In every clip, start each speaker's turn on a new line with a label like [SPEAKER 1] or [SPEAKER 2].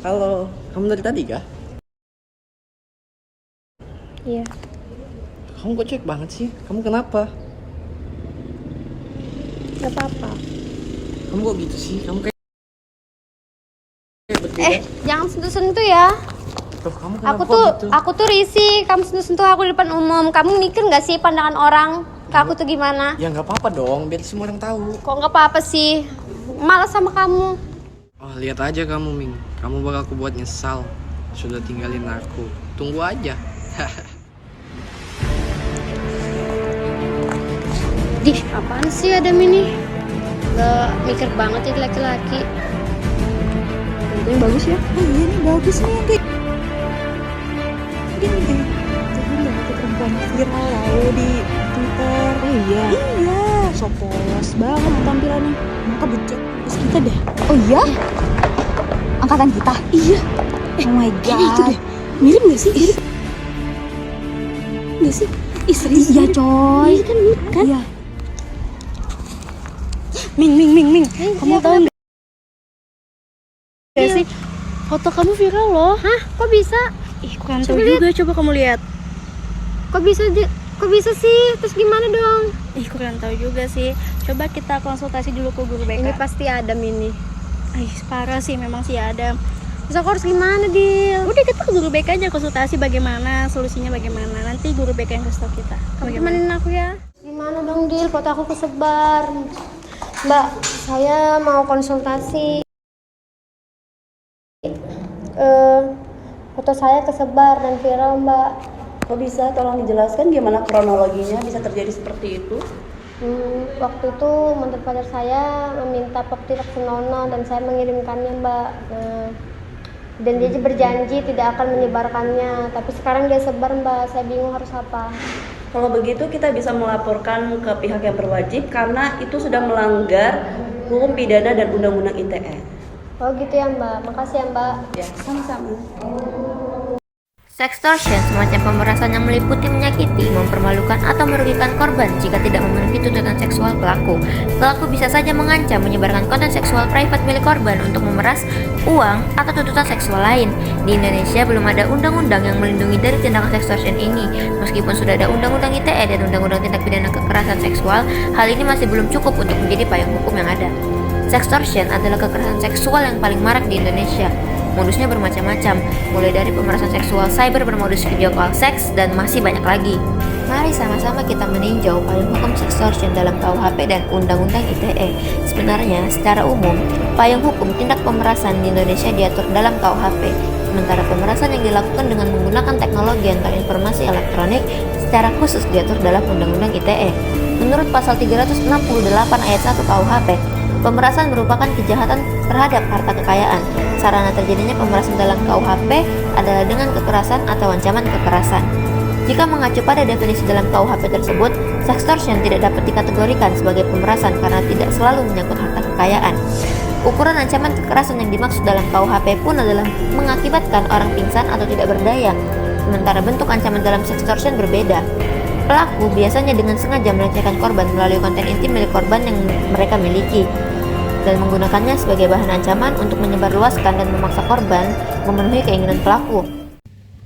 [SPEAKER 1] Halo, kamu dari tadi kah?
[SPEAKER 2] Iya.
[SPEAKER 1] Kamu kok cuek banget sih? Kamu kenapa?
[SPEAKER 2] Gak apa-apa.
[SPEAKER 1] Kamu kok gitu sih? Kamu kayak berbeda.
[SPEAKER 2] Jangan sentuh-sentuh ya.
[SPEAKER 1] Tuh, kamu kenapa kok gitu?
[SPEAKER 2] Aku tuh risih. Kamu sentuh-sentuh aku di depan umum. Kamu mikir nggak sih pandangan orang ke aku tuh gimana?
[SPEAKER 1] Ya nggak apa-apa dong, biar semua orang tahu.
[SPEAKER 2] Kok nggak apa-apa sih? Malas sama kamu.
[SPEAKER 1] Oh, lihat aja kamu, Ming. Kamu bakal aku buat nyesal. Sudah tinggalin aku. Tunggu aja.
[SPEAKER 2] Dih, apaan sih Adam ini? Gak mikir banget ya laki-laki.
[SPEAKER 3] Yang bagus ya? Oh iya nih bagus nih kayak gini nih. Jadi lihat perempuan viral lalu di Twitter. Oh iya. Iya, so polos banget tampilannya. Maka becek terus kita deh. Oh iya? Angkatan kita? Iya. Oh my god. Itu deh. Mirip gak sih? Mirip gak sih? Serius? Iya coy. Iya kan mirip kan? Iya. Ming. Kamu tahu nggak?
[SPEAKER 2] Iya.
[SPEAKER 3] Sih foto kamu viral loh.
[SPEAKER 2] Hah? Kok bisa?
[SPEAKER 3] Ih, kurang tahu juga. Coba kamu lihat.
[SPEAKER 2] Kok bisa sih? Terus gimana dong?
[SPEAKER 3] Ih, kurang tahu juga sih. Coba kita konsultasi dulu ke guru BK.
[SPEAKER 2] Ini pasti Adam ini.
[SPEAKER 3] Ih, parah sih memang sih ada.
[SPEAKER 2] Terus aku harus gimana, Dil?
[SPEAKER 3] Udah kita ke guru BK aja konsultasi bagaimana, solusinya bagaimana. Nanti guru BK yang kasih tau kita.
[SPEAKER 2] Kamu temenin aku ya. Gimana dong, Dil? Foto aku kesebar. Mbak, saya mau konsultasi. Foto saya kesebar dan viral, Mbak.
[SPEAKER 4] Kok bisa? Tolong dijelaskan gimana kronologinya bisa terjadi seperti itu?
[SPEAKER 2] Waktu itu mantan pacar saya meminta pop tidak senonoh dan saya mengirimkannya, Mbak. Dan dia berjanji tidak akan menyebarkannya. Tapi sekarang dia sebar, Mbak. Saya bingung harus apa.
[SPEAKER 4] Kalau begitu kita bisa melaporkan ke pihak yang berwajib karena itu sudah melanggar hukum pidana dan undang-undang ITE.
[SPEAKER 2] Oh gitu ya, Mbak. Makasih ya, Mbak.
[SPEAKER 4] Ya, sama-sama.
[SPEAKER 5] Sextortion semacam pemerasan yang meliputi menyakiti, mempermalukan, atau merugikan korban jika tidak memenuhi tuntutan seksual pelaku. Pelaku bisa saja mengancam menyebarkan konten seksual private milik korban untuk memeras uang atau tuntutan seksual lain. Di Indonesia belum ada undang-undang yang melindungi dari tindakan sextortion ini. Meskipun sudah ada Undang-Undang ITE dan Undang-Undang Tindak Pidana Kekerasan Seksual, hal ini masih belum cukup untuk menjadi payung hukum yang ada. Sextortion adalah kekerasan seksual yang paling marak di Indonesia. Modusnya bermacam-macam, mulai dari pemerasan seksual cyber bermodus video call seks, dan masih banyak lagi. Mari sama-sama kita meninjau payung hukum sextortion dalam KUHP dan Undang-Undang ITE. Sebenarnya, secara umum, payung hukum tindak pemerasan di Indonesia diatur dalam KUHP, sementara pemerasan yang dilakukan dengan menggunakan teknologi antar informasi elektronik secara khusus diatur dalam Undang-Undang ITE. Menurut pasal 368 ayat 1 KUHP, pemerasan merupakan kejahatan terhadap harta kekayaan. Sarana terjadinya pemerasan dalam KUHP adalah dengan kekerasan atau ancaman kekerasan. Jika mengacu pada definisi dalam KUHP tersebut, sextortion tidak dapat dikategorikan sebagai pemerasan karena tidak selalu menyangkut harta kekayaan. Ukuran ancaman kekerasan yang dimaksud dalam KUHP pun adalah mengakibatkan orang pingsan atau tidak berdaya, sementara bentuk ancaman dalam sextortion berbeda. Pelaku biasanya dengan sengaja melecehkan korban melalui konten intim milik korban yang mereka miliki dan menggunakannya sebagai bahan ancaman untuk menyebarluaskan dan memaksa korban memenuhi keinginan pelaku.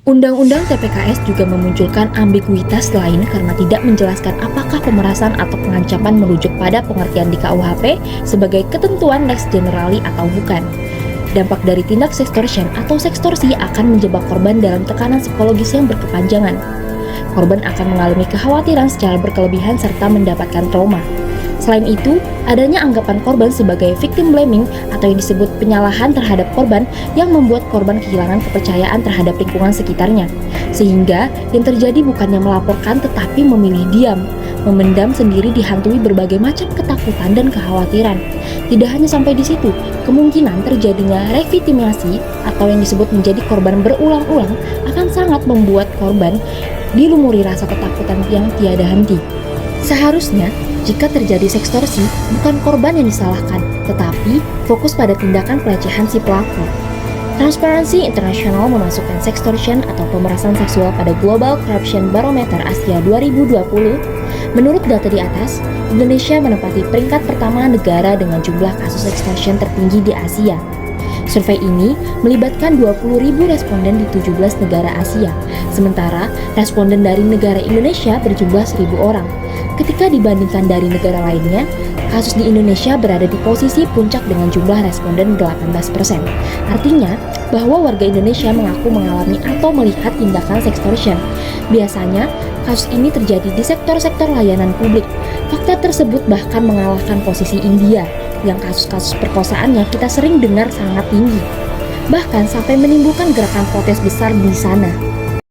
[SPEAKER 6] Undang-Undang TPKS juga memunculkan ambiguitas lain karena tidak menjelaskan apakah pemerasan atau pengancaman merujuk pada pengertian di KUHP sebagai ketentuan lex generali atau bukan. Dampak dari tindak sextortion atau sextorsi akan menjebak korban dalam tekanan psikologis yang berkepanjangan. Korban akan mengalami kekhawatiran secara berkelebihan serta mendapatkan trauma. Selain itu, adanya anggapan korban sebagai victim blaming atau yang disebut penyalahan terhadap korban yang membuat korban kehilangan kepercayaan terhadap lingkungan sekitarnya. Sehingga yang terjadi bukannya melaporkan tetapi memilih diam, memendam sendiri dihantui berbagai macam ketakutan dan kekhawatiran. Tidak hanya sampai di situ, kemungkinan terjadinya revitimasi atau yang disebut menjadi korban berulang-ulang akan sangat membuat korban dilumuri rasa ketakutan yang tiada henti. Seharusnya, jika terjadi sextorsi, bukan korban yang disalahkan, tetapi fokus pada tindakan pelecehan si pelaku. Transparency International memasukkan sextortion atau pemerasan seksual pada Global Corruption Barometer Asia 2020. Menurut data di atas, Indonesia menempati peringkat pertama negara dengan jumlah kasus sextortion tertinggi di Asia. Survei ini melibatkan 20.000 responden di 17 negara Asia, sementara responden dari negara Indonesia berjumlah 1.000 orang. Ketika dibandingkan dari negara lainnya, kasus di Indonesia berada di posisi puncak dengan jumlah responden 18%. Artinya, bahwa warga Indonesia mengaku mengalami atau melihat tindakan sextortion. Biasanya, kasus ini terjadi di sektor-sektor layanan publik. Fakta tersebut bahkan mengalahkan posisi India, yang kasus-kasus perkosaannya kita sering dengar sangat tinggi. Bahkan sampai menimbulkan gerakan protes besar di sana.